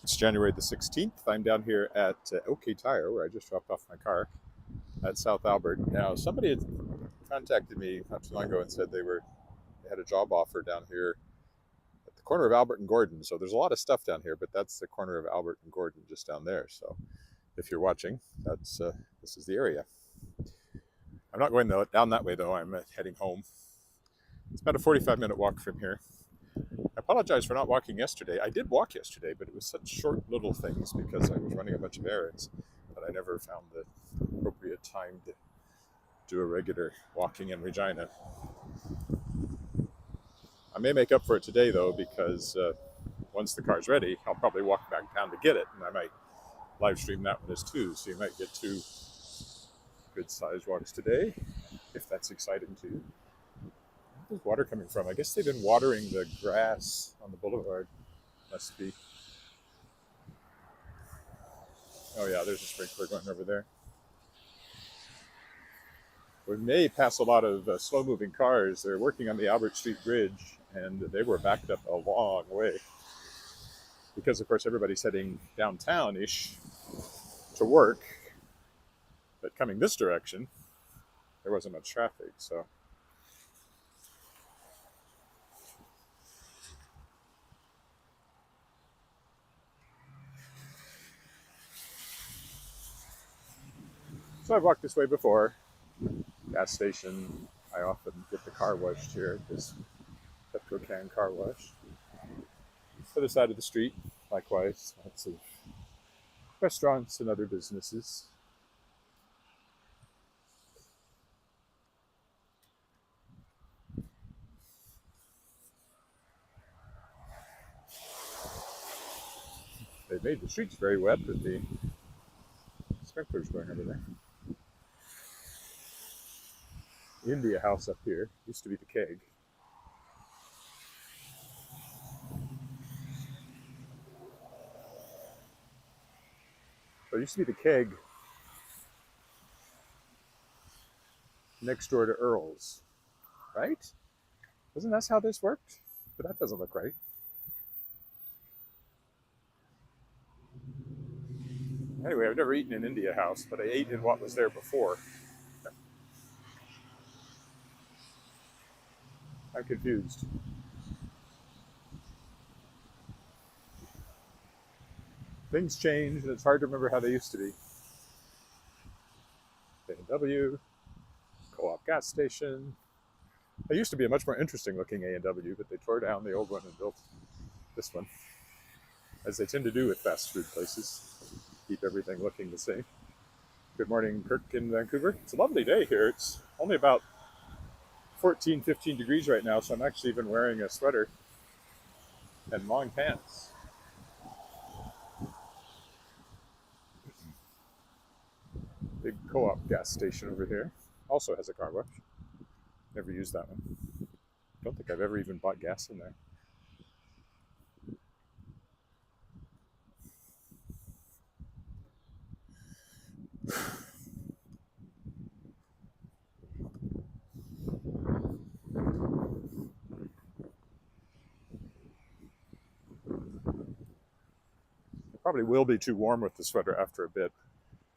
It's January the 16th. I'm down here at OK Tire, where I just dropped off my car at South Albert. Now, somebody had contacted me not too long ago and said they had a job offer down here at the corner of Albert and Gordon. So there's a lot of stuff down here, but that's the corner of Albert and Gordon just down there. So if you're watching, that's this is the area. I'm not going down that way though. I'm heading home. It's about a 45-minute walk from here. I apologize for not walking yesterday. I did walk yesterday, but it was such short little things because I was running a bunch of errands that I never found the appropriate time to do a regular walking in Regina. I may make up for it today though, because once the car's ready, I'll probably walk back down to get it, and I might live stream that one as two, so you might get two good sized walks today, if that's exciting to you. Where's water coming from? I guess they've been watering the grass on the boulevard. Must be. Oh yeah, there's a sprinkler going over there. We may pass a lot of slow-moving cars. They're working on the Albert Street Bridge, and they were backed up a long way. Because, of course, everybody's heading downtown-ish to work. But coming this direction, there wasn't much traffic, so... So I've walked this way before. Gas station. I often get the car washed here at this Petro-Can car wash. Other side of the street, likewise, lots of restaurants and other businesses. They made the streets very wet with the sprinklers going over there. The India House up here used to be the keg. So it used to be the keg next door to Earl's, right? Wasn't that how this worked? But that doesn't look right. Anyway, I've never eaten in India House, but I ate in what was there before. I'm confused. Things change, and it's hard to remember how they used to be. A&W, Co-op gas station. There used to be a much more interesting looking A&W, but they tore down the old one and built this one, as they tend to do with fast food places. Keep everything looking the same. Good morning, Kirk in Vancouver. It's a lovely day here. It's only about 14, 15 degrees right now, so I'm actually even wearing a sweater and long pants. Big Co-op gas station over here. Also has a car wash. Never used that one. Don't think I've ever even bought gas in there. It probably will be too warm with the sweater after a bit,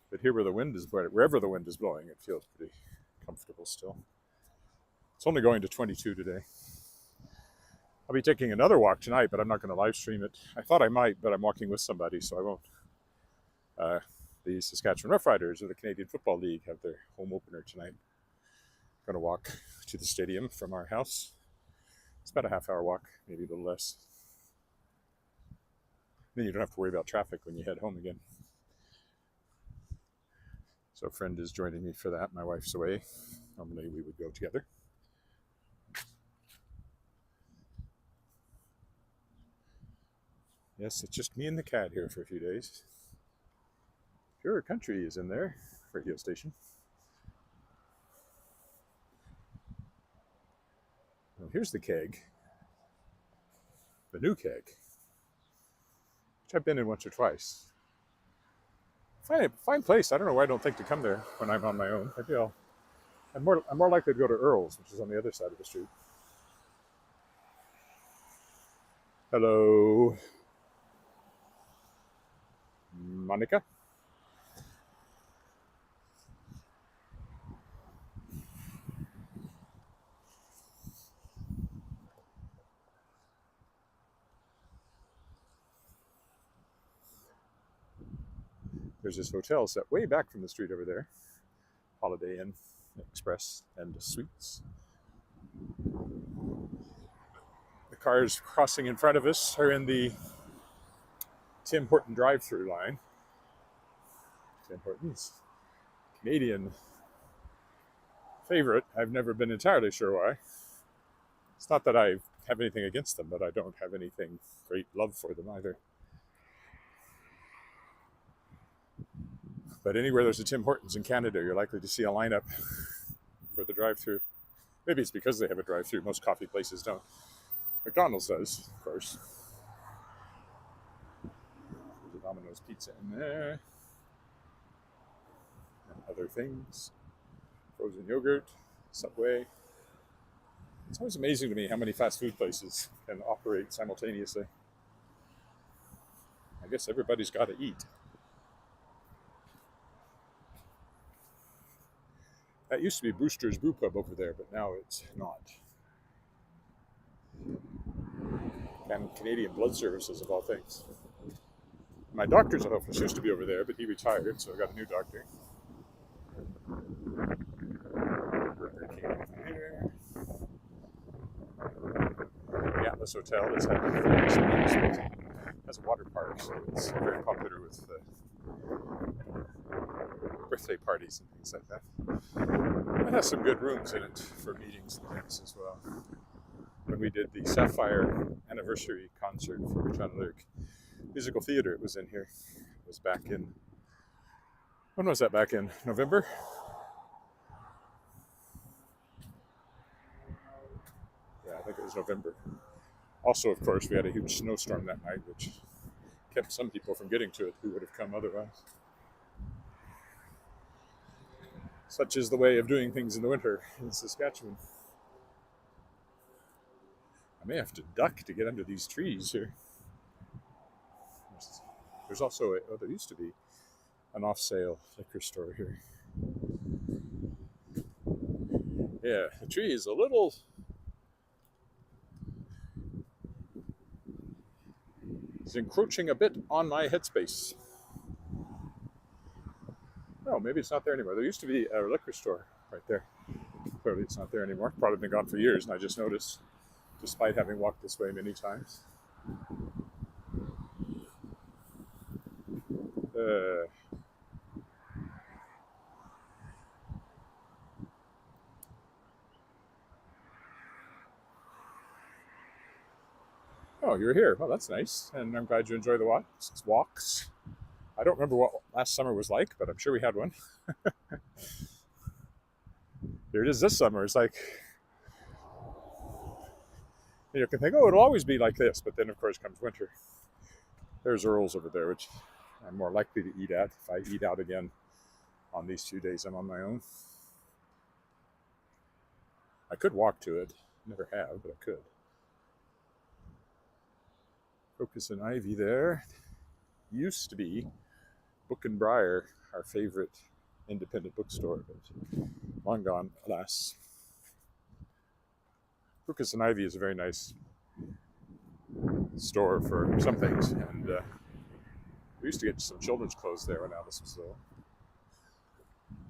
but here where the wind is blowing, wherever the wind is blowing, it feels pretty comfortable still. It's only going to 22 today. I'll be taking another walk tonight, but I'm not going to live stream it. I thought I might, but I'm walking with somebody, so I won't. The Saskatchewan Roughriders of the Canadian Football League have their home opener tonight. I'm going to walk to the stadium from our house. It's about a half-hour walk, maybe a little less. Then you don't have to worry about traffic when you head home again. So a friend is joining me for that. My wife's away. Normally we would go together. Yes, it's just me and the cat here for a few days. Pure Country is in there, radio station. Well, here's the keg. The new keg, which I've been in once or twice. Fine place. I don't know why I don't think to come there when I'm on my own. Maybe I'm more likely to go to Earl's, which is on the other side of the street. Hello. Monica. There's this hotel set way back from the street over there. Holiday Inn Express and Suites. The cars crossing in front of us are in the Tim Horton drive-through line. Tim Hortons, Canadian favorite. I've never been entirely sure why. It's not that I have anything against them, but I don't have anything great love for them either. But anywhere there's a Tim Hortons in Canada, you're likely to see a lineup for the drive-through. Maybe it's because they have a drive-through. Most coffee places don't. McDonald's does, of course. There's a Domino's pizza in there. And other things. Frozen yogurt, Subway. It's always amazing to me how many fast food places can operate simultaneously. I guess everybody's got to eat. That used to be Brewster's Brew Pub over there, but now it's not. And Canadian Blood Services, of all things. My doctor's office used to be over there, but he retired, so I got a new doctor. The Atlas Hotel has a water park, so it's very popular with birthday parties and things like that. It has some good rooms in it for meetings and things as well. When we did the Sapphire anniversary concert for Regina Musical Theatre, it was in here. It was back in, when was that back in? November? Yeah, I think it was November. Also, of course, we had a huge snowstorm that night, which kept some people from getting to it who would have come otherwise. Such is the way of doing things in the winter in Saskatchewan. I may have to duck to get under these trees here. There's also there used to be an off-sale liquor store here. Yeah, the tree is a little... It's encroaching a bit on my headspace. Oh, maybe it's not there anymore. There used to be a liquor store right there. Clearly it's not there anymore. Probably been gone for years, and I just noticed, despite having walked this way many times. Oh, you're here. Well, that's nice. And I'm glad you enjoy the walks. I don't remember what last summer was like, but I'm sure we had one. Here it is this summer. It's like, you can think, oh, it'll always be like this. But then, of course, comes winter. There's Earl's over there, which I'm more likely to eat at if I eat out again on these 2 days I'm on my own. I could walk to it. Never have, but I could. Crocus and Ivy there. Used to be Book and Briar, our favorite independent bookstore, but long gone, alas. Crocus and Ivy is a very nice store for some things, and we used to get some children's clothes there when Alice was little.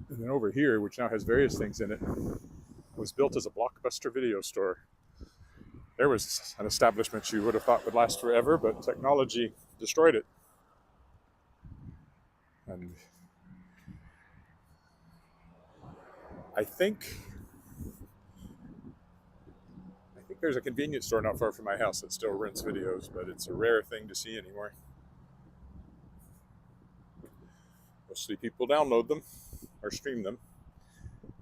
And then over here, which now has various things in it, was built as a Blockbuster video store. There was an establishment you would have thought would last forever, but technology destroyed it. And I think there's a convenience store not far from my house that still rents videos, but it's a rare thing to see anymore. Mostly people download them or stream them.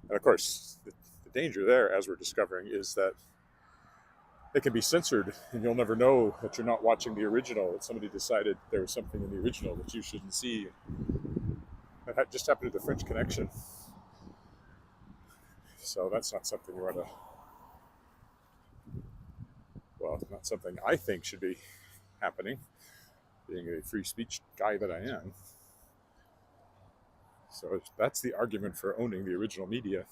And of course, the danger there, as we're discovering, is that they can be censored and you'll never know that you're not watching the original, that somebody decided there was something in the original that you shouldn't see. That just happened to the French Connection. So that's not something you want to... Well, not something I think should be happening. being a free speech guy that I am. So that's the argument for owning the original media.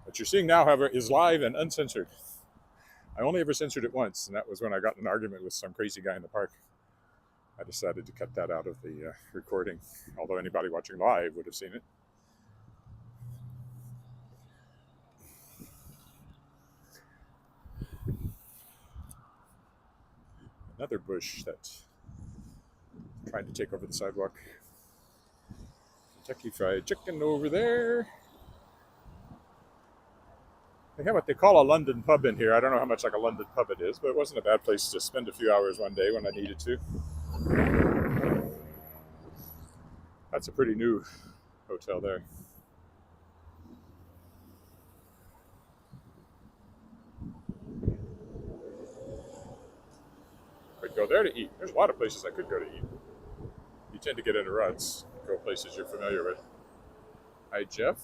What you're seeing now, however, is live and uncensored. I only ever censored it once, and that was when I got in an argument with some crazy guy in the park. I decided to cut that out of the recording, although anybody watching live would have seen it. Another bush that's trying to take over the sidewalk. Kentucky Fried Chicken over there. They have what they call a London pub in here. I don't know how much like a London pub it is, but it wasn't a bad place to spend a few hours one day when I needed to. That's a pretty new hotel there. I'd go there to eat. There's a lot of places I could go to eat. You tend to get into ruts, go places you're familiar with. Hi, Jeff.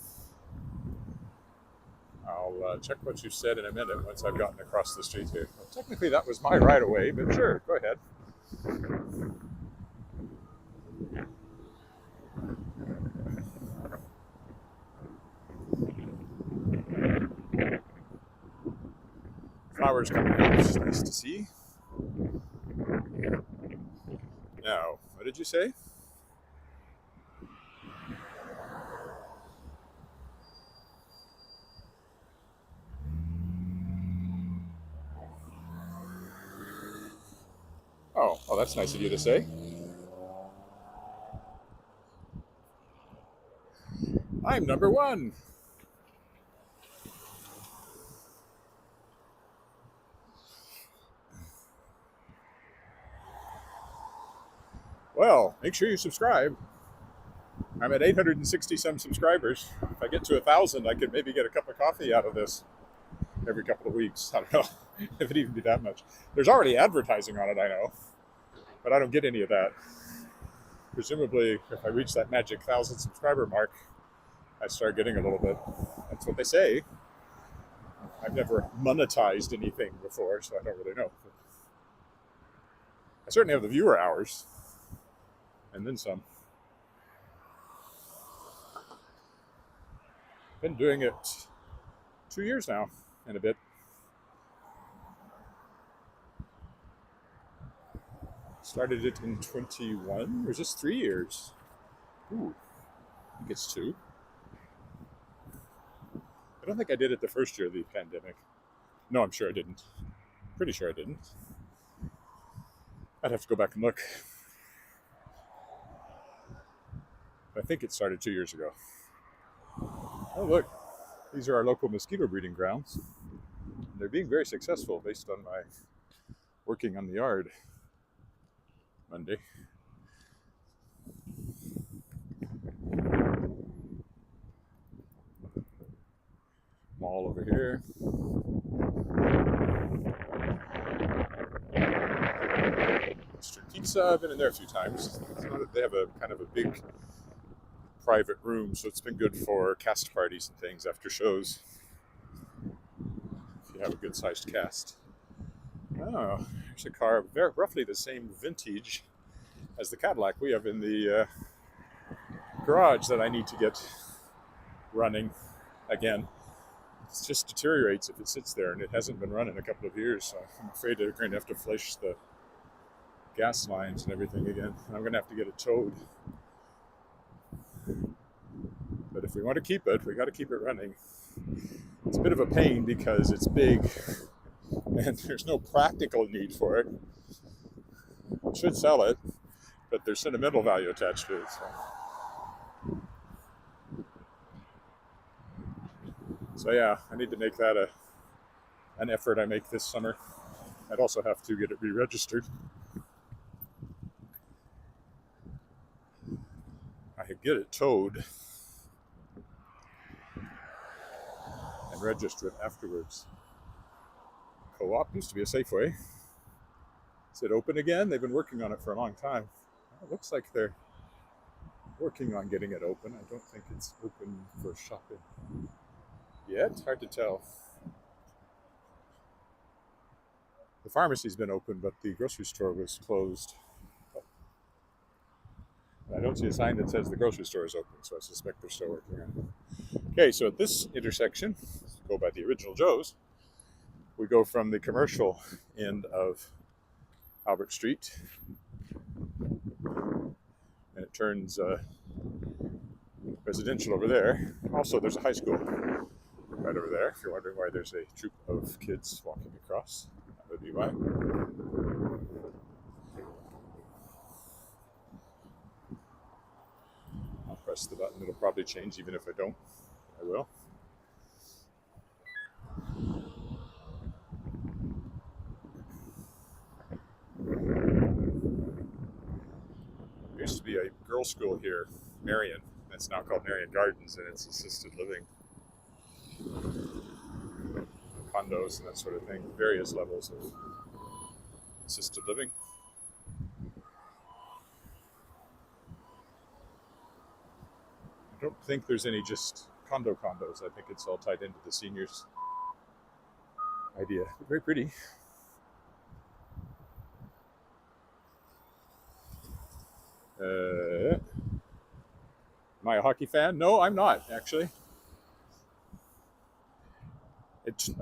I'll check what you said in a minute once I've gotten across the street here. Well, technically, that was my right of way, but sure, go ahead. Flowers coming up, it's nice to see. Now, what did you say? Oh, well, that's nice of you to say. I'm number one. Well, make sure you subscribe. I'm at 860 some subscribers. If I get to 1,000, I could maybe get a cup of coffee out of this every couple of weeks. I don't know if it'd even be that much. There's already advertising on it, I know, but I don't get any of that. Presumably, if I reach that magic 1,000 subscriber mark, I start getting a little bit. That's what they say. I've never monetized anything before, so I don't really know. I certainly have the viewer hours, and then some. Been doing it 2 years now, and a bit. Started it in 21, or is this 3 years? Ooh, I think it's 2. I don't think I did it the first year of the pandemic. No, I'm sure I didn't. Pretty sure I didn't. I'd have to go back and look. I think it started 2 years ago. Oh, look. These are our local mosquito breeding grounds. They're being very successful based on my working on the yard Monday. Mall over here. Mr. Pizza, I've been in there a few times. They have a kind of a big private room, so it's been good for cast parties and things after shows. If you have a good sized cast. Oh, there's a car roughly the same vintage as the Cadillac we have in the garage that I need to get running again. It just deteriorates if it sits there, and it hasn't been running a couple of years, so I'm afraid they're going to have to flush the gas lines and everything again. And I'm going to have to get it towed. But if we want to keep it, we got to keep it running. It's a bit of a pain because it's big and there's no practical need for it. I should sell it, but there's sentimental value attached to it. So yeah, I need to make that an effort I make this summer. I'd also have to get it re-registered. I could get it towed and register it afterwards. Co-op used to be a Safeway. Is it open again? They've been working on it for a long time. It looks like they're working on getting it open. I don't think it's open for shopping yet. Hard to tell. The pharmacy's been open, but the grocery store was closed. I don't see a sign that says the grocery store is open, so I suspect they're still working on it. Okay, so at this intersection, let's go by the original Joe's, we go from the commercial end of Albert Street, and it turns residential over there. Also, there's a high school right over there. If you're wondering why there's a troop of kids walking across, that would be why. I'll press the button. It'll probably change even if I don't. I will. There used to be a girls' school here, Marion. That's now called Marion Gardens, and it's assisted living. Condos and that sort of thing. Various levels of assisted living. I don't think there's any just condos. I think it's all tied into the seniors idea. Very pretty. Am I a hockey fan? No, I'm not, actually.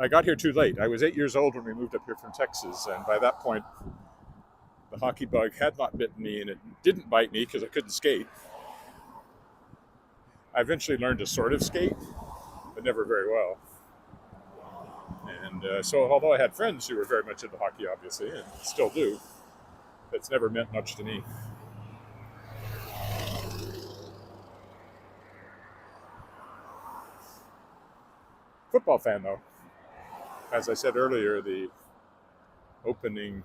I got here too late. I was 8 years old when we moved up here from Texas, and by that point, the hockey bug had not bitten me, and it didn't bite me because I couldn't skate. I eventually learned to sort of skate, but never very well. And so although I had friends who were very much into hockey, obviously, and still do, it's never meant much to me. Football fan, though. As I said earlier, the home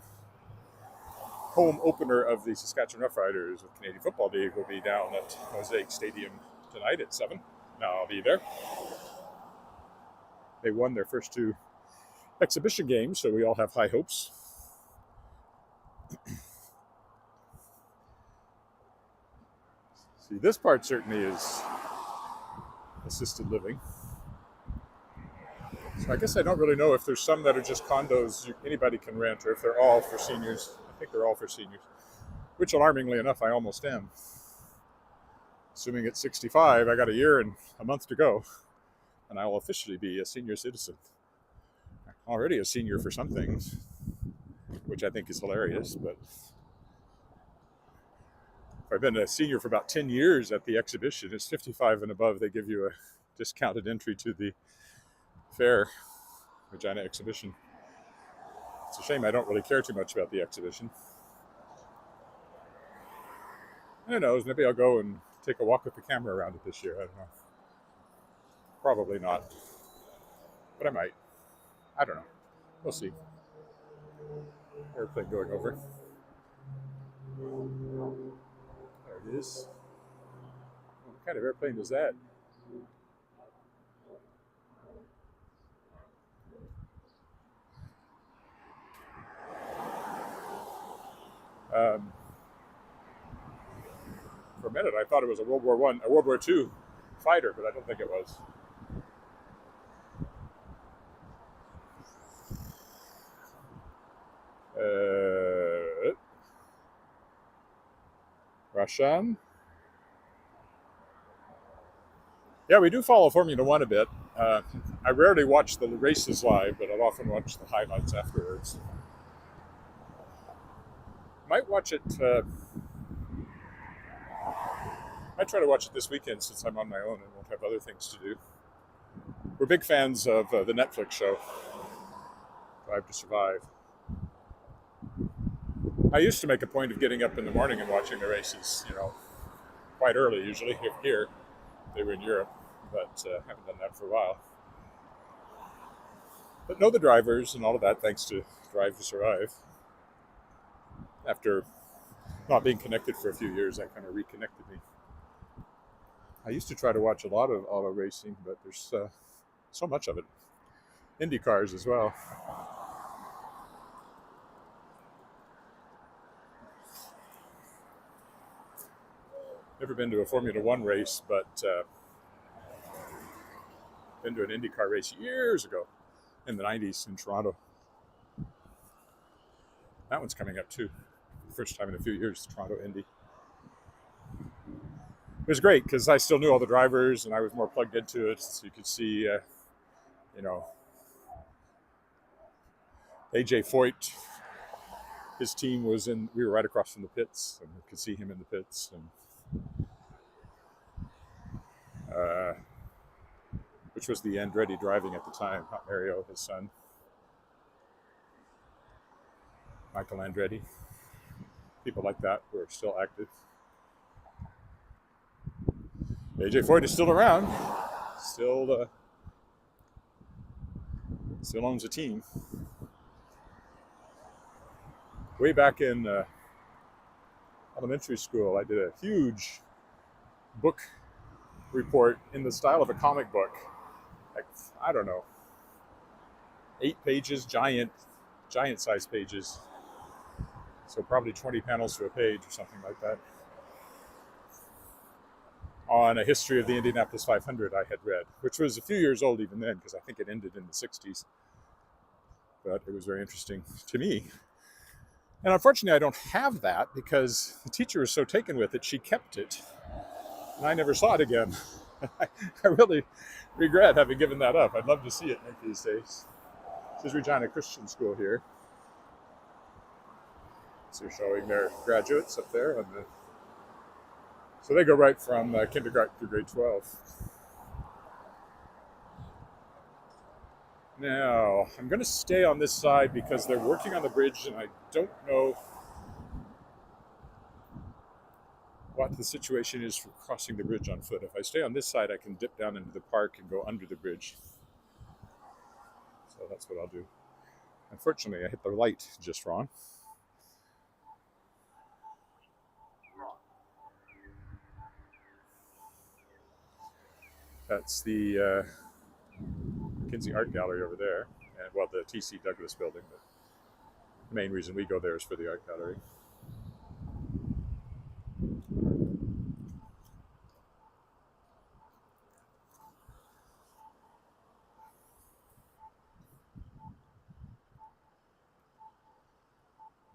opener of the Saskatchewan Roughriders of Canadian Football League will be down at Mosaic Stadium tonight at 7. Now I'll be there. They won their first 2 exhibition games, so we all have high hopes. See, this part certainly is assisted living. So I guess I don't really know if there's some that are just condos anybody can rent, or if they're all for seniors. I think they're all for seniors, which alarmingly enough, I almost am. Assuming at 65, I got a year and a month to go, and I will officially be a senior citizen. I'm already a senior for some things, which I think is hilarious, but I've been a senior for about 10 years at the exhibition. It's 55 and above. They give you a discounted entry to the fair, Regina exhibition. It's a shame I don't really care too much about the exhibition. Who knows, maybe I'll go and take a walk with the camera around it this year. I don't know. Probably not. But I might. I don't know. We'll see. Airplane going over. There it is. What kind of airplane is that? For a minute, I thought it was a World War II fighter, but I don't think it was. Russian. Yeah, we do follow Formula One a bit. I rarely watch the races live, but I'll often watch the highlights afterwards. Might watch it. Might try to watch it this weekend since I'm on my own and won't have other things to do. We're big fans of the Netflix show, Drive to Survive. I used to make a point of getting up in the morning and watching the races, quite early usually. Here, they were in Europe, but haven't done that for a while. But know the drivers and all of that thanks to Drive to Survive. After not being connected for a few years, that kind of reconnected me. I used to try to watch a lot of auto racing, but there's so much of it. Indy cars as well. Never been to a Formula One race, but been to an IndyCar race years ago in the 90s in Toronto. That one's coming up too. First time in a few years, Toronto Indy. It was great because I still knew all the drivers and I was more plugged into it, so you could see, you know, AJ Foyt. His team was in. We were right across from the pits, and we could see him in the pits. And which was the Andretti driving at the time, not Mario, his son, Michael Andretti. People like that who are still active. AJ Foyt is still around, still owns a team. Way back in elementary school, I did a huge book report in the style of a comic book. Like, I don't know, 8 pages, giant size pages. So probably 20 panels to a page or something like that. On a history of the Indianapolis 500 I had read, which was a few years old even then, because I think it ended in the 60s. But it was very interesting to me. And unfortunately, I don't have that because the teacher was so taken with it, she kept it. And I never saw it again. I really regret having given that up. I'd love to see it these days. This is Regina Christian School here. So they're showing their graduates up there. So they go right from kindergarten through grade 12. Now, I'm going to stay on this side because they're working on the bridge and I don't know what the situation is for crossing the bridge on foot. If I stay on this side, I can dip down into the park and go under the bridge. So that's what I'll do. Unfortunately, I hit the light just wrong. That's the Kinsey Art Gallery over there, and well, the T.C. Douglas building. But the main reason we go there is for the art gallery.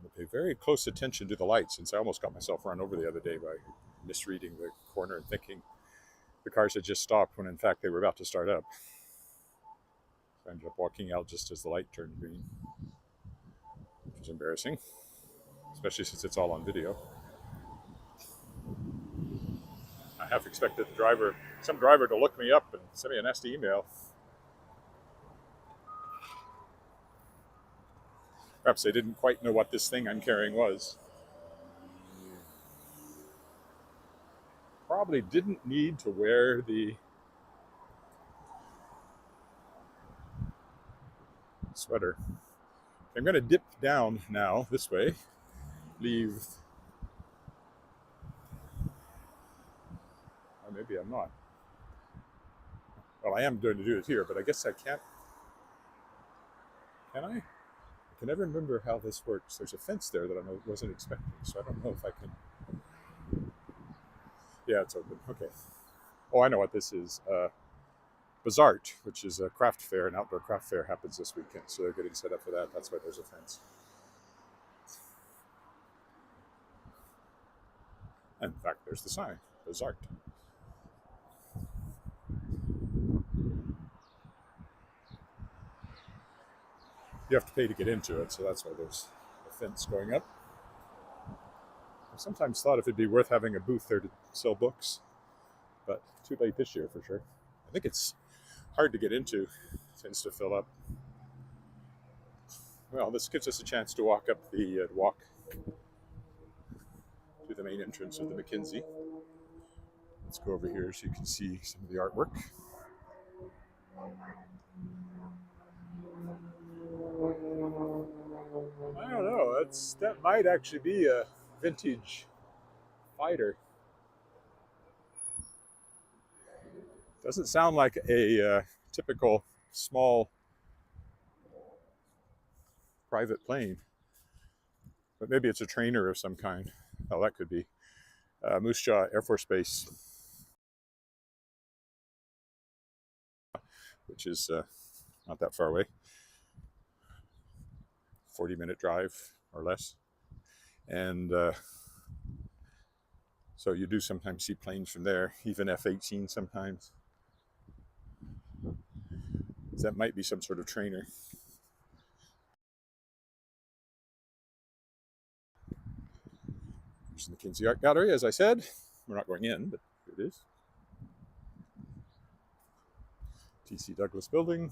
But pay very close attention to the lights, since I almost got myself run over the other day by misreading the corner and thinking the cars had just stopped when in fact they were about to start up. I ended up walking out just as the light turned green, which was embarrassing, especially since it's all on video. I half expected some driver to look me up and send me a nasty email. Perhaps they didn't quite know what this thing I'm carrying was. Probably didn't need to wear the sweater. I'm going to dip down now this way, leave. Or maybe I'm not. Well, I am going to do it here, but I guess I can't. Can I? I can never remember how this works. There's a fence there that I wasn't expecting, so I don't know if I can. Yeah, it's open. Okay. Oh, I know what this is. Bazaart, which is a craft fair, an outdoor craft fair, happens this weekend, so they're getting set up for that. That's why there's a fence. And in fact, there's the sign, Bazaart. You have to pay to get into it, so that's why there's a fence going up. I've sometimes thought if it'd be worth having a booth there to sell books, but too late this year for sure. I think it's hard to get into. It tends to fill up. Well, this gives us a chance to walk up the walk to the main entrance of the McKinsey. Let's go over here so you can see some of the artwork. I don't know. That might actually be a vintage fighter. Doesn't sound like a typical small private plane, but maybe it's a trainer of some kind. Oh, that could be Moose Jaw Air Force Base, which is not that far away. 40-minute drive or less. And so you do sometimes see planes from there, even F-18 sometimes. That might be some sort of trainer. There's the Kinsey Art Gallery, as I said. We're not going in, but here it is. T.C. Douglas Building.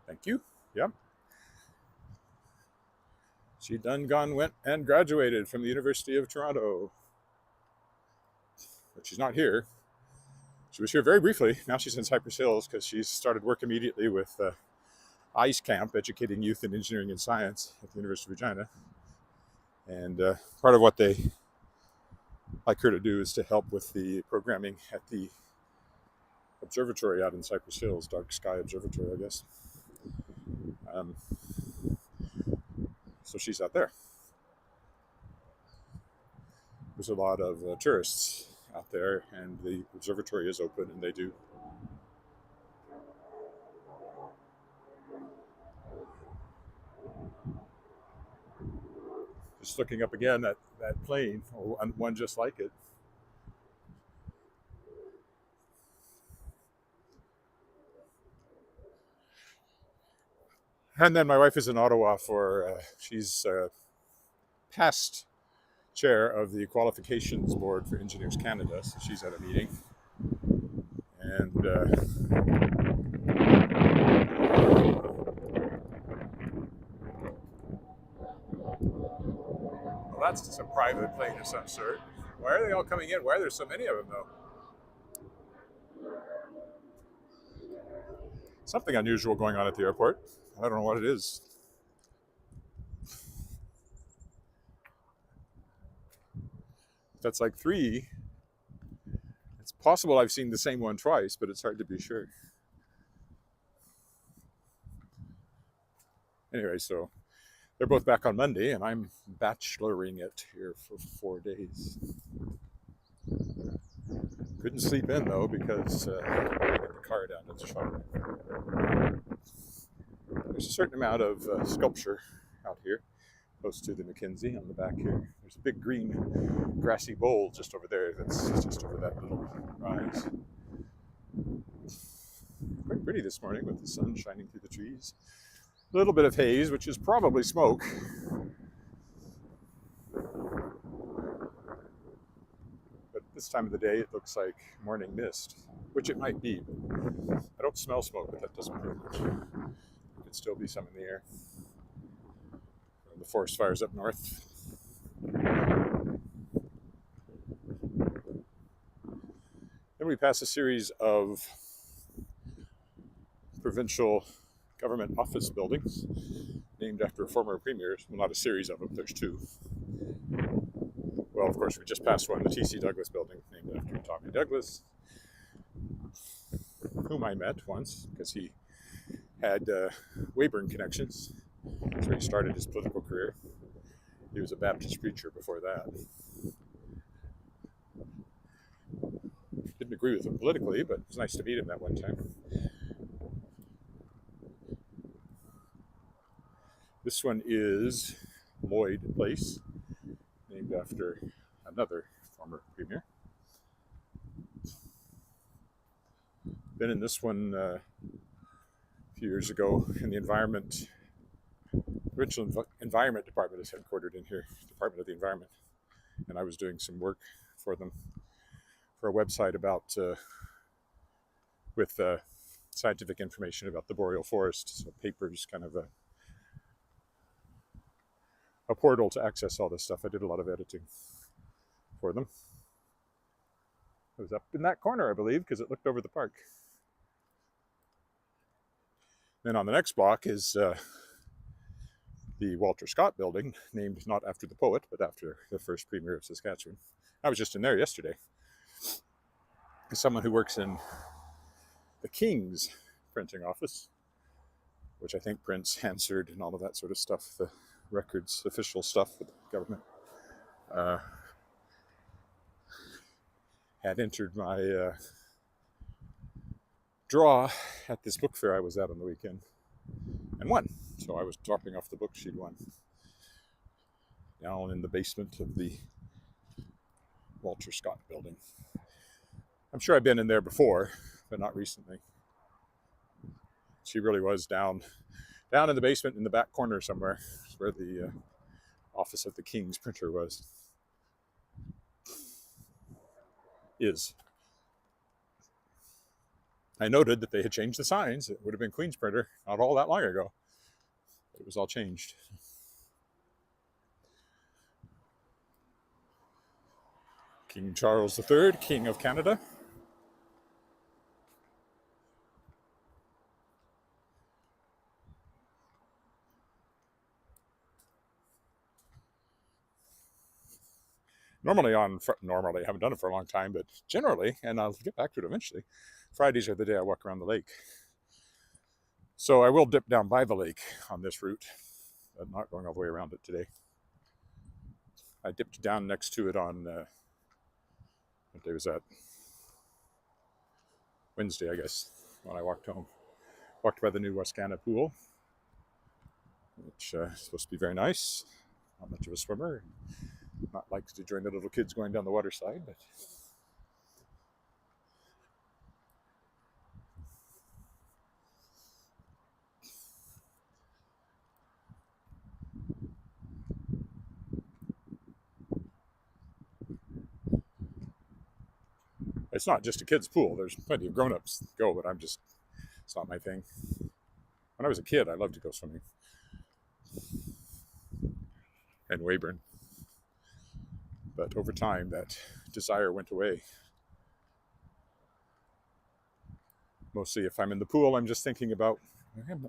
Thank you. Yep. She done gone, went, and graduated from the University of Toronto. But she's not here. She was here very briefly. Now she's in Cypress Hills because she's started work immediately with ICE Camp, educating youth in engineering and science at the University of Regina. And part of what they like her to do is to help with the programming at the observatory out in Cypress Hills, Dark Sky Observatory, I guess. So she's out there. There's a lot of tourists out there, and the observatory is open, and they do. Just looking up again at that plane, or one just like it. And then my wife is in Ottawa for, she's past chair of the Qualifications Board for Engineers Canada, so she's at a meeting. And well, that's just a private plane of some sort. Why are they all coming in? Why are there so many of them, though? Something unusual going on at the airport. I don't know what it is. That's like 3. It's possible I've seen the same one twice, but it's hard to be sure. Anyway, so they're both back on Monday, and I'm bacheloring it here for 4 days. Couldn't sleep in, though, because I got the car down to the shop. There's a certain amount of sculpture out here, close to the Mackenzie on the back here. There's a big green grassy bowl just over there that's just over that little rise. Quite pretty this morning with the sun shining through the trees. A little bit of haze, which is probably smoke. But this time of the day, it looks like morning mist, which it might be. I don't smell smoke, but that doesn't prove much. There could still be some in the air. The forest fires up north. Then we pass a series of provincial government office buildings named after former premiers. Well, not a series of them, there's 2. Well, of course, we just passed one, the T.C. Douglas building, named after Tommy Douglas, whom I met once because he had Weyburn connections. That's where he started his political career. He was a Baptist preacher before that. Didn't agree with him politically, but it was nice to meet him that one time. This one is Lloyd Place, named after another former premier. Been in this one a few years ago in the Provincial Environment Department is headquartered in here, Department of the Environment. And I was doing some work for them for a website about, with scientific information about the boreal forest. So papers, kind of a portal to access all this stuff. I did a lot of editing for them. It was up in that corner, I believe, because it looked over the park. Then on the next block is the Walter Scott building, named not after the poet, but after the first premier of Saskatchewan. I was just in there yesterday. As someone who works in the King's printing office, which I think prints Hansard and all of that sort of stuff, the records, official stuff with the government, had entered my draw at this book fair I was at on the weekend and won. So I was dropping off the book she'd won down in the basement of the Walter Scott building. I'm sure I've been in there before, but not recently. She really was down in the basement in the back corner somewhere, where the office of the King's printer is. I noted that they had changed the signs. It would have been Queen's printer not all that long ago. It was all changed. King Charles III, King of Canada. Normally, I haven't done it for a long time, but generally, and I'll get back to it eventually, Fridays are the day I walk around the lake. So I will dip down by the lake on this route, but not going all the way around it today. I dipped down next to it on, what day was that? Wednesday, I guess, when I walked home. Walked by the new Wascana pool, which is supposed to be very nice. Not much of a swimmer. Not likes to join the little kids going down the water slide, but it's not just a kid's pool. There's plenty of grown-ups go, but it's not my thing. When I was a kid, I loved to go swimming. And Weyburn. But over time, that desire went away. Mostly if I'm in the pool, I'm just thinking about,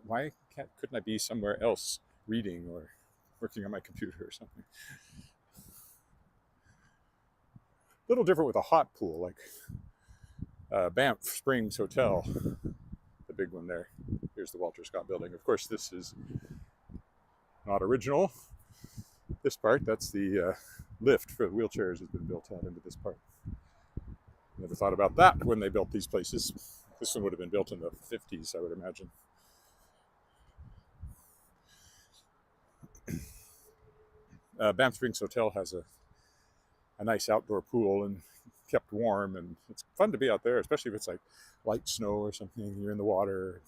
why couldn't I be somewhere else reading or working on my computer or something? A little different with a hot pool, like Banff Springs Hotel, the big one there. Here's the Walter Scott building. Of course, this is not original. This part, that's the lift for the wheelchairs, has been built out into this part. Never thought about that when they built these places. This one would have been built in the 50s, I would imagine. Banff Springs Hotel has a nice outdoor pool and kept warm, and it's fun to be out there, especially if it's like light snow or something. You're in the water.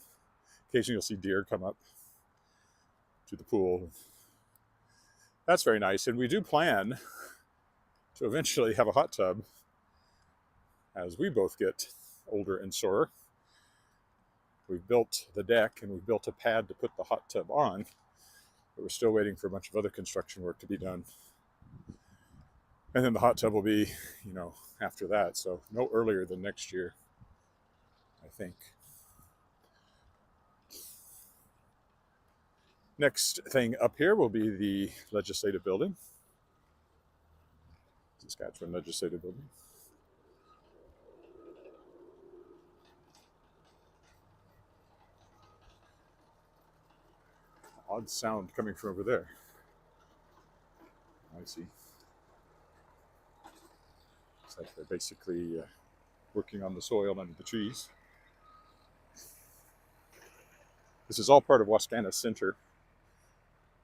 Occasionally you'll see deer come up to the pool. That's very nice, and we do plan to eventually have a hot tub as we both get older and sorer. We've built the deck and we've built a pad to put the hot tub on, but we're still waiting for a bunch of other construction work to be done. And then the hot tub will be, after that, so no earlier than next year, I think. Next thing up here will be the legislative building, Saskatchewan legislative building. Odd sound coming from over there. I see. It's like they're basically working on the soil under the trees. This is all part of Wascana Center,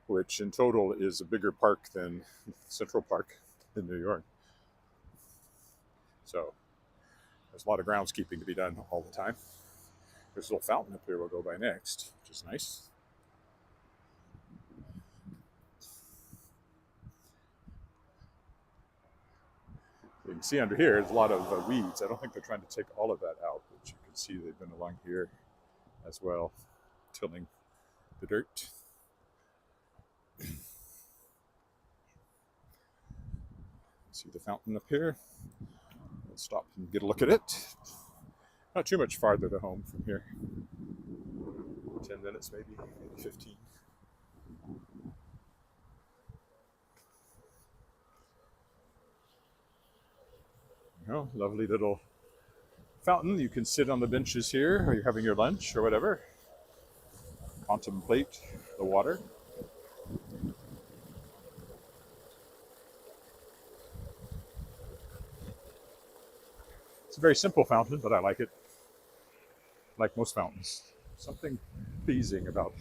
which in total is a bigger park than Central Park in New York. So there's a lot of groundskeeping to be done all the time. There's a little fountain up here we'll go by next, which is nice. You can see under here, there's a lot of weeds. I don't think they're trying to take all of that out, but you can see they've been along here as well, tilling the dirt. See the fountain up here. Let's stop and get a look at it. Not too much farther to home from here. 10 minutes maybe 15. Lovely little fountain. You can sit on the benches here, or you're having your lunch or whatever. Contemplate the water. It's a very simple fountain, but I like it. like most fountains. Something pleasing about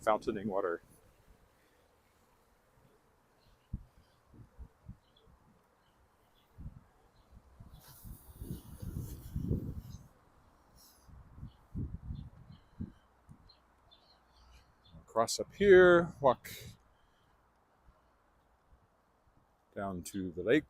fountaining water. Cross up here, walk down to the lake.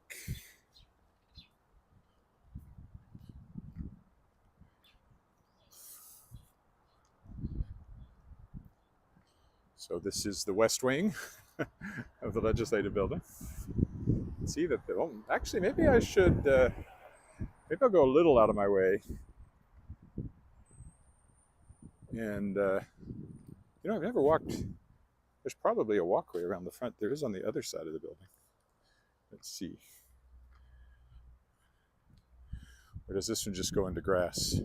So this is the west wing of the legislative building. See that the, oh, actually maybe I should, maybe I'll go a little out of my way. And, you know, I've never walked, there's probably a walkway around the front. There is on the other side of the building. Let's see. Or does this one just go into grass?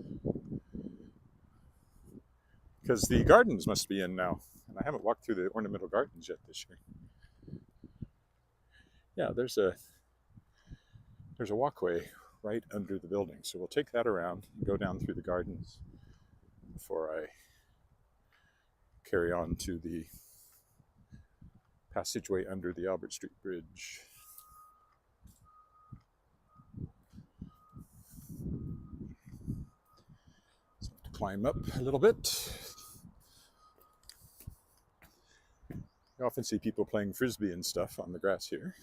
Because the gardens must be in now. And I haven't walked through the ornamental gardens yet this year. Yeah, there's a walkway right under the building. So we'll take that around and go down through the gardens before I carry on to the passageway under the Albert Street Bridge. So I have to climb up a little bit. You often see people playing frisbee and stuff on the grass here.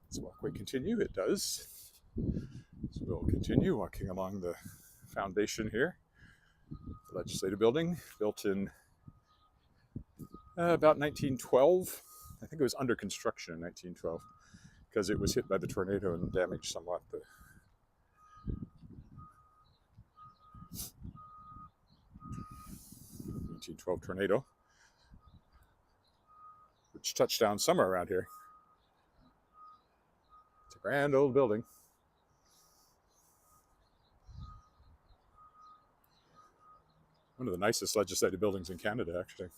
Does the walkway continue? It does. So we'll continue walking along the foundation here. The legislative building, built in about 1912. I think it was under construction in 1912 because it was hit by the tornado and damaged somewhat. The 1912 tornado, which touched down somewhere around here. It's a grand old building. One of the nicest legislative buildings in Canada, actually.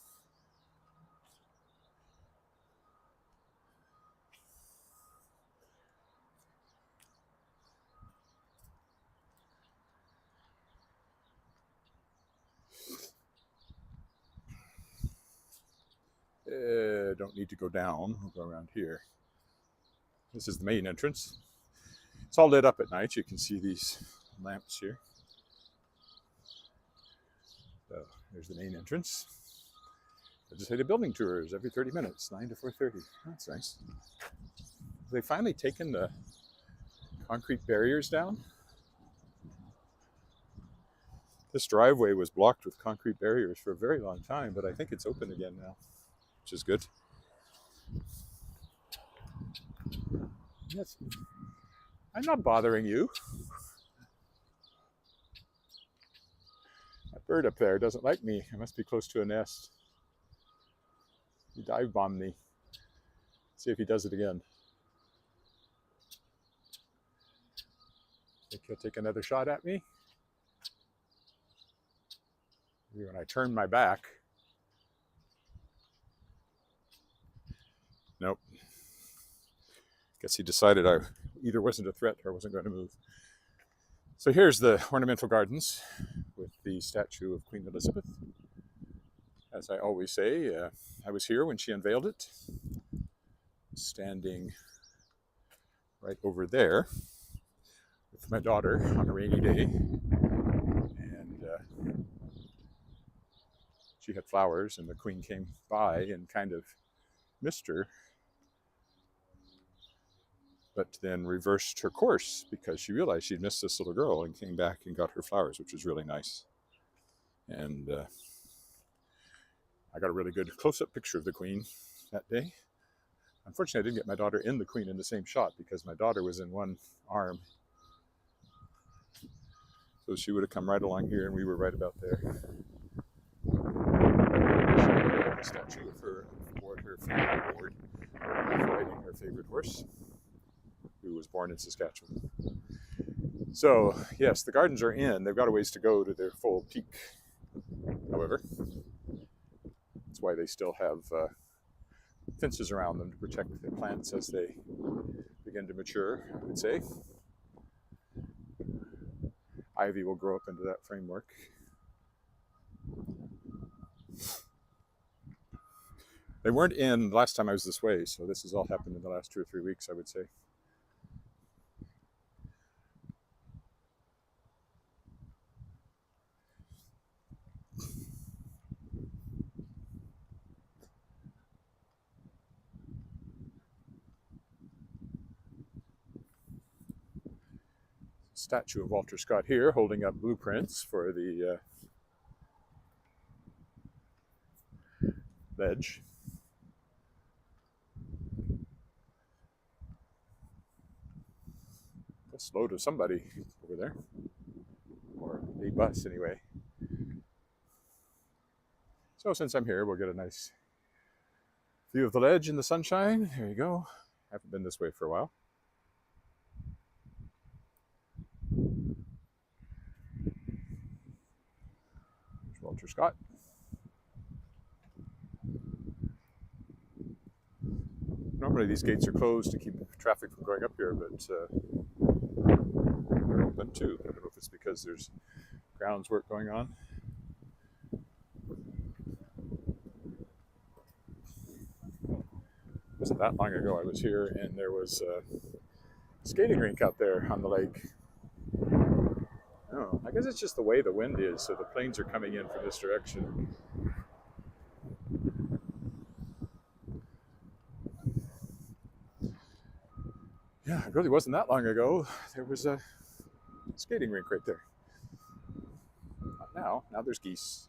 Don't need to go down. We'll go around here. This is the main entrance. It's all lit up at night. You can see these lamps here. So there's the main entrance. Legislative building tours every 30 minutes, 9 to 4:30. That's nice. They finally taken the concrete barriers down. This driveway was blocked with concrete barriers for a very long time, but I think it's open again now, which is good. Yes, I'm not bothering you. That bird up there doesn't like me. I must be close to a nest. He dive bombed me. See if he does it again. Think he'll take another shot at me? Maybe when I turn my back. Nope. Guess he decided I either wasn't a threat or wasn't going to move. So here's the ornamental gardens with the statue of Queen Elizabeth. As I always say, I was here when she unveiled it, standing right over there with my daughter on a rainy day. And she had flowers, and the Queen came by and kind of missed her, but then reversed her course because she realized she'd missed this little girl and came back and got her flowers, which was really nice. And I got a really good close-up picture of the Queen that day. Unfortunately, I didn't get my daughter and the Queen in the same shot because my daughter was in one arm. So she would have come right along here and we were right about there. She had a statue of her aboard her favorite board, riding her favorite horse, who was born in Saskatchewan. So, yes, the gardens are in. They've got a ways to go to their full peak. However, that's why they still have fences around them to protect the plants as they begin to mature, I would say. Ivy will grow up into that framework. They weren't in last time I was this way, so this has all happened in the last 2 or 3 weeks, I would say. Statue of Walter Scott here, holding up blueprints for the ledge. That's low to somebody over there, or a bus anyway. So since I'm here, we'll get a nice view of the ledge in the sunshine. There you go. Haven't been this way for a while. There's Walter Scott. Normally these gates are closed to keep traffic from going up here, but they're open too. I don't know if it's because there's grounds work going on. It wasn't that long ago I was here, and there was a skating rink out there on the lake. Oh, I guess it's just the way the wind is, so the planes are coming in from this direction. Yeah, it really wasn't that long ago. There was a skating rink right there. Not now. Now there's geese.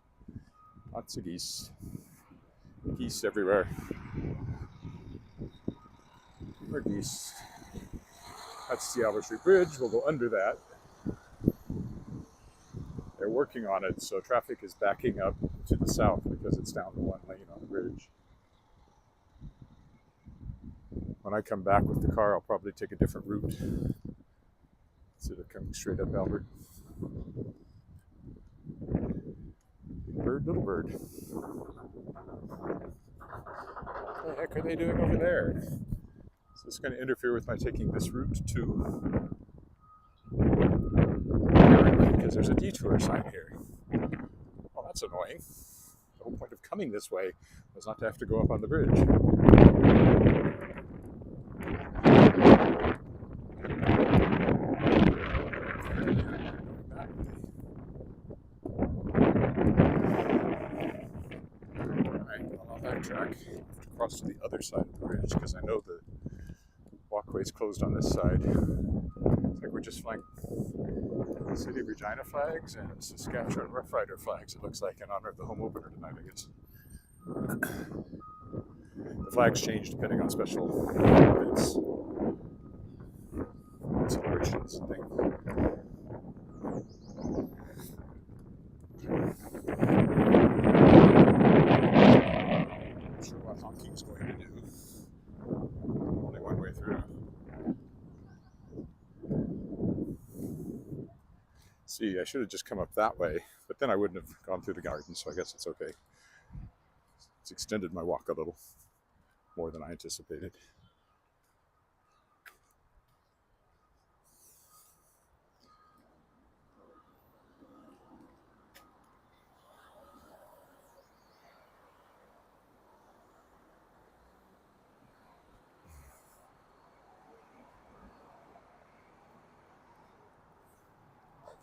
Lots of geese. Geese everywhere. More geese. That's the Albert Street Bridge. We'll go under that. They're working on it, so traffic is backing up to the south because it's down to one lane on the bridge. When I come back with the car, I'll probably take a different route instead of coming straight up Albert. Bird, little bird. What the heck are they doing over there? Is this going to interfere with my taking this route too? Because there's a detour sign here. Well, that's annoying. The whole point of coming this way was not to have to go up on the bridge. Track. I have to cross to the other side of the bridge because I know the walkway's closed on this side. It's like we're just flying City of Regina flags and Saskatchewan Rough Rider flags, it looks like, in honor of the home opener tonight, I guess. The flags change depending on special events, celebrations, and things. Not sure what hockey's going to do. Only one way through. See, I should have just come up that way, but then I wouldn't have gone through the garden, so I guess it's okay. It's extended my walk a little more than I anticipated.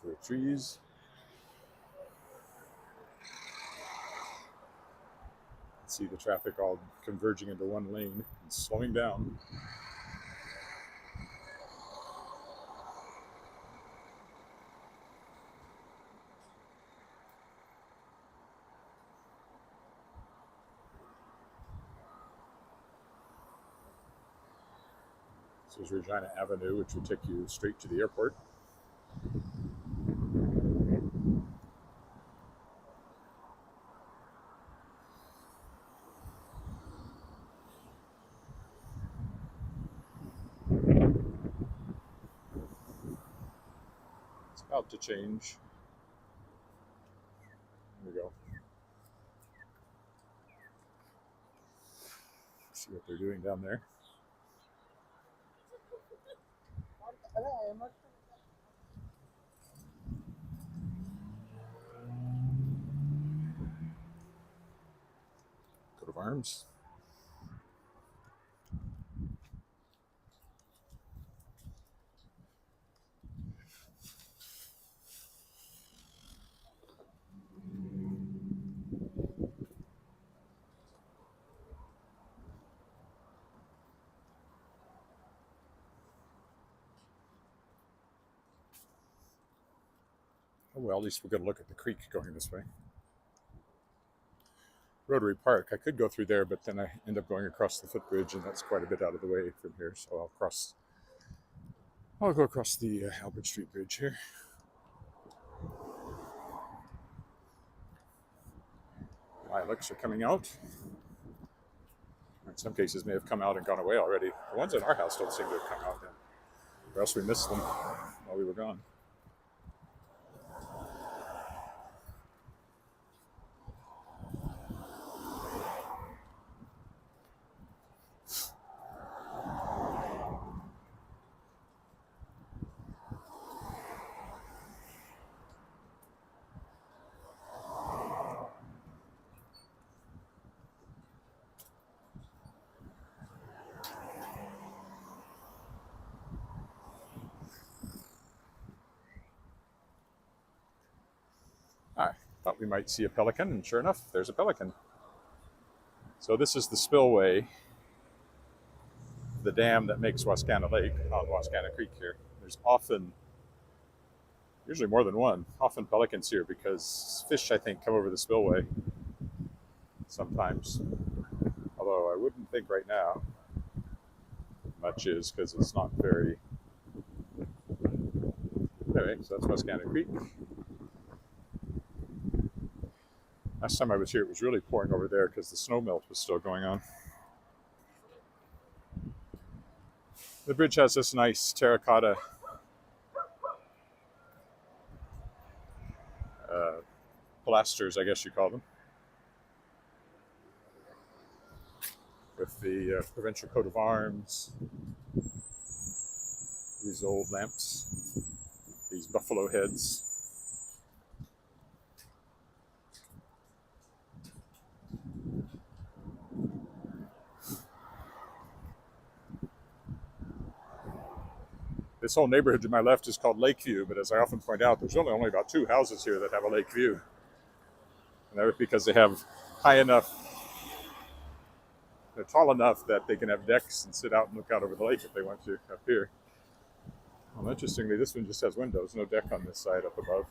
There are trees. See the traffic all converging into one lane and slowing down. This is Regina Avenue, which will take you straight to the airport. About to change. There we go. See what they're doing down there. Coat of arms. Oh, well, at least we're going to look at the creek going this way. Rotary Park. I could go through there, but then I end up going across the footbridge, and that's quite a bit out of the way from here. So I'll go across the Albert Street Bridge here. Lilacs are coming out. In some cases, may have come out and gone away already. The ones at our house don't seem to have come out yet, or else we missed them while we were gone. I thought we might see a pelican, and sure enough, there's a pelican. So this is the spillway, the dam that makes Wascana Lake on Wascana Creek here. There's usually more than one, often pelicans here because fish, I think, come over the spillway sometimes. Although I wouldn't think right now much is because it's not very... Anyway, so that's Wascana Creek. Last time I was here, it was really pouring over there because the snow melt was still going on. The bridge has this nice terracotta pilasters, I guess you call them, with the provincial coat of arms, these old lamps, these buffalo heads. This whole neighborhood to my left is called Lakeview, but as I often point out, there's only about 2 houses here that have a lake view. And that was because they have they're tall enough that they can have decks and sit out and look out over the lake if they want to up here. Well, interestingly, this one just has windows, no deck on this side up above.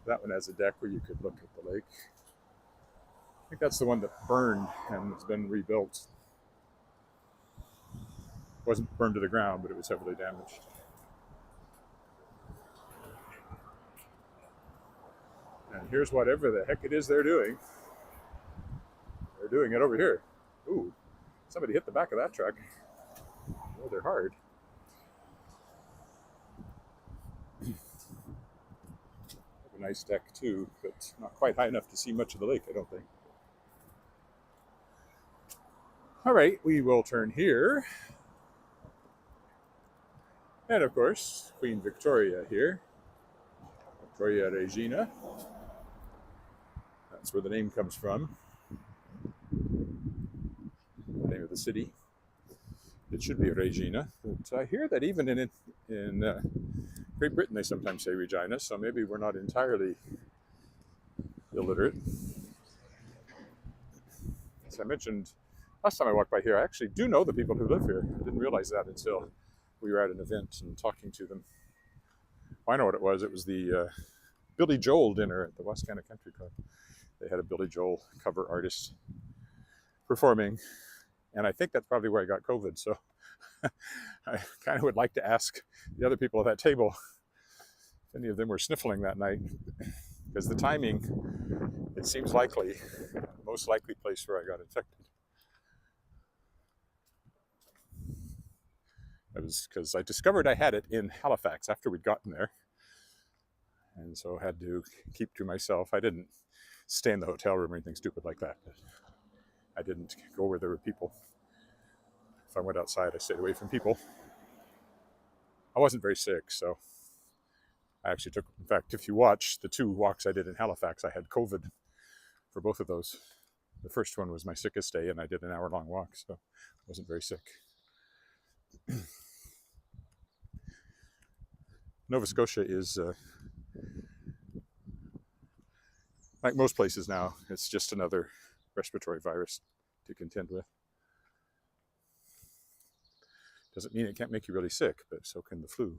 That one has a deck where you could look at the lake. I think that's the one that burned and has been rebuilt. It wasn't burned to the ground, but it was heavily damaged. And here's whatever the heck it is they're doing. They're doing it over here. Ooh, somebody hit the back of that truck. Oh, they're hard. A nice deck too, but not quite high enough to see much of the lake, I don't think. All right, we will turn here. And of course, Queen Victoria here. Victoria Regina. That's where the name comes from. The name of the city. It should be Regina. But I hear that even in Great Britain they sometimes say Regina, so maybe we're not entirely illiterate. As I mentioned last time I walked by here, I actually do know the people who live here. I didn't realize that until we were at an event and talking to them. I know what it was. It was the Billy Joel dinner at the Wascana Country Club. They had a Billy Joel cover artist performing, and I think that's probably where I got COVID. So I kind of would like to ask the other people at that table if any of them were sniffling that night, because the timing, it seems likely, the most likely place where I got infected. It was because I discovered I had it in Halifax after we'd gotten there. and so I had to keep to myself. I didn't stay in the hotel room or anything stupid like that. But I didn't go where there were people. If I went outside, I stayed away from people. I wasn't very sick, so I actually took, in fact, if you watch the 2 walks I did in Halifax, I had COVID for both of those. The first one was my sickest day, and I did an hour-long walk, so I wasn't very sick. Nova Scotia is, like most places now, it's just another respiratory virus to contend with. Doesn't mean it can't make you really sick, but so can the flu.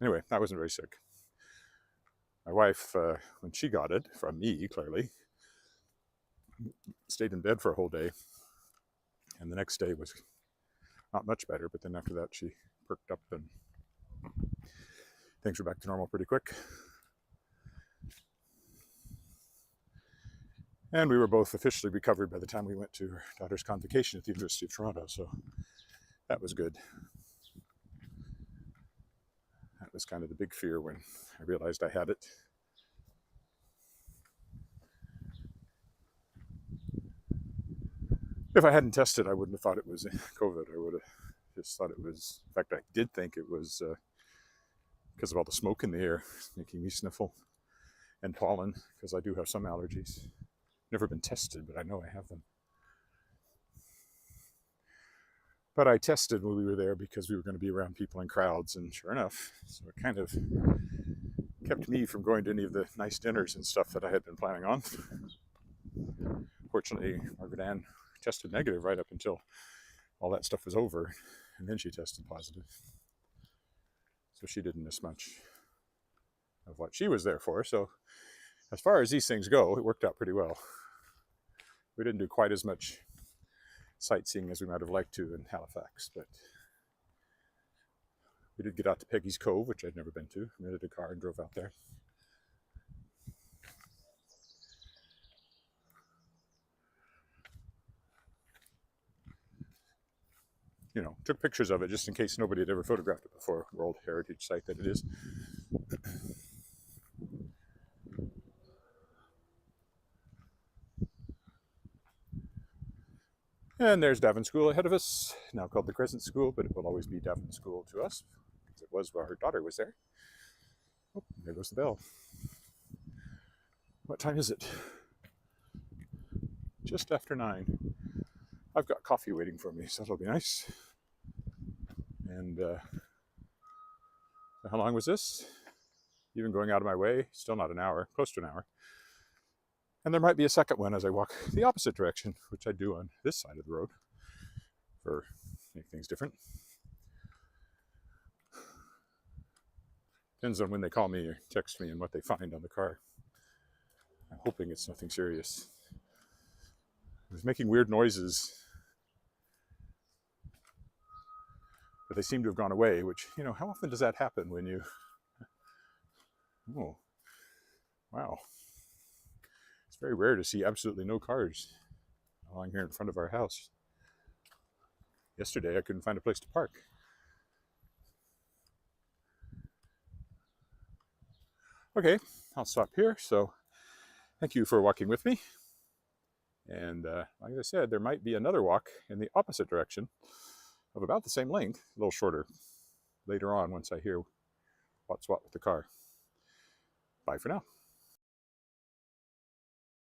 Anyway, I wasn't very sick. My wife, when she got it, from me, clearly, stayed in bed for a whole day. And the next day was not much better, but then after that she perked up and things were back to normal pretty quick. And we were both officially recovered by the time we went to our daughter's convocation at the University of Toronto, so that was good. That was kind of the big fear when I realized I had it. If I hadn't tested, I wouldn't have thought it was COVID. I would have just thought it was, in fact, I did think it was because of all the smoke in the air making me sniffle, and pollen, because I do have some allergies. Never been tested, but I know I have them. But I tested when we were there because we were going to be around people in crowds, and sure enough, so it kind of kept me from going to any of the nice dinners and stuff that I had been planning on. Fortunately, Margaret Ann tested negative right up until all that stuff was over, and then she tested positive. So she didn't miss much of what she was there for. So as far as these things go, it worked out pretty well. We didn't do quite as much sightseeing as we might have liked to in Halifax, but we did get out to Peggy's Cove, which I'd never been to. Rented a car and drove out there. You know, took pictures of it just in case nobody had ever photographed it before. World Heritage Site that it is. And there's Davin School ahead of us, now called the Crescent School, but it will always be Davin School to us, because it was while her daughter was there. Oh, there goes the bell. What time is it? Just after 9. I've got coffee waiting for me, so that'll be nice. And how long was this? Even going out of my way, still not an hour, close to an hour. And there might be a second one as I walk the opposite direction, which I do on this side of the road for make things different. Depends on when they call me or text me and what they find on the car. I'm hoping it's nothing serious. It was making weird noises, but they seem to have gone away, which, you know, how often does that happen when you... Oh, wow. It's very rare to see absolutely no cars along here in front of our house. Yesterday, I couldn't find a place to park. Okay, I'll stop here. So thank you for walking with me. And like I said, there might be another walk in the opposite direction of about the same length, a little shorter, later on once I hear what's what with the car. Bye for now.